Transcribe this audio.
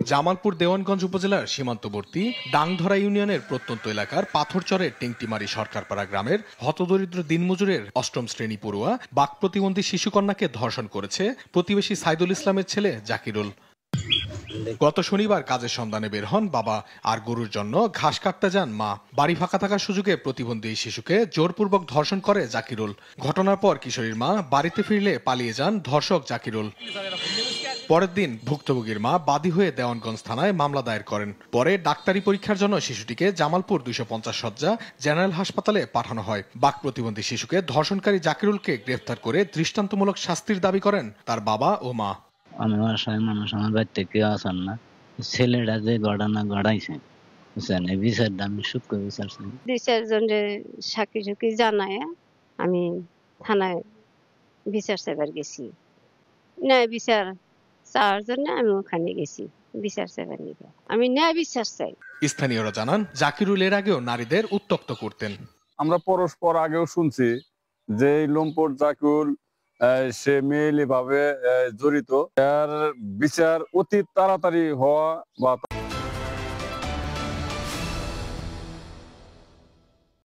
জামালপুর দেওয়ানগঞ্জ উপজেলার সীমান্তবর্তী ডাংধরা ইউনিয়নের প্রত্যন্ত এলাকার পাথরচরের টেংটিমারি সরকারপাড়া গ্রামের হতদরিদ্র দিনমজুরের অষ্টম শ্রেণী পড়ুয়া বাক প্রতিবন্ধী শিশুকন্যাকে ধর্ষণ করেছে প্রতিবেশী সাইদুল ইসলামের ছেলে জাকিরুল। গত শনিবার কাজের সন্ধানে বের হন বাবা, আর গরুর জন্য ঘাস কাটতে যান মা। বাড়ি ফাঁকা থাকার সুযোগে প্রতিবন্ধী এই শিশুকে জোরপূর্বক ধর্ষণ করে জাকিরুল। ঘটনার পর কিশোরীর মা বাড়িতে ফিরলে পালিয়ে যান ধর্ষক জাকিরুল। পরের দিন ভুক্তভোগীর মা বাদী হয়ে দেওয়ানগঞ্জ থানায় মামলা দায়ের করেন। পরে ডাক্তারি পরীক্ষার জন্য শিশুটিকে জামালপুর 250 শয্যা জেনারেল হাসপাতালে পাঠানো হয়। বাক প্রতিবন্ধী শিশুকে ধর্ষণকারী জাকিরুলকে গ্রেফতার করে দৃষ্টান্তমূলক শাস্তির দাবি করেন তার বাবা ও মা। আমি অসহায় মানুষ, আমার বাড়িতে কেউ আসেন না। ছেলেটা যে ঘটনা ঘটাইছে বিচার আমি সূক্ষ্ম বিচার চাই। 2-4 জনের সাক্ষী ঝুঁকি জানায় আমি থানায় বিচার চাইবার গেছি। ন্যায় বিচার চাওয়ার জন্য আমি ওখানে গেছি বিচার চাইবার নিয়ে। আমি ন্যায় বিচার চাই। স্থানীয়রা জানান জাকিরুল এর আগেও নারীদের উত্ত্যক্ত করতেন। আমরা পরস্পর আগেও শুনছি যে লম্পট জাকিরুল সে মেয়েলি ভাবে জড়িত, এর বিচার অতি তাড়াতাড়ি হওয়া বা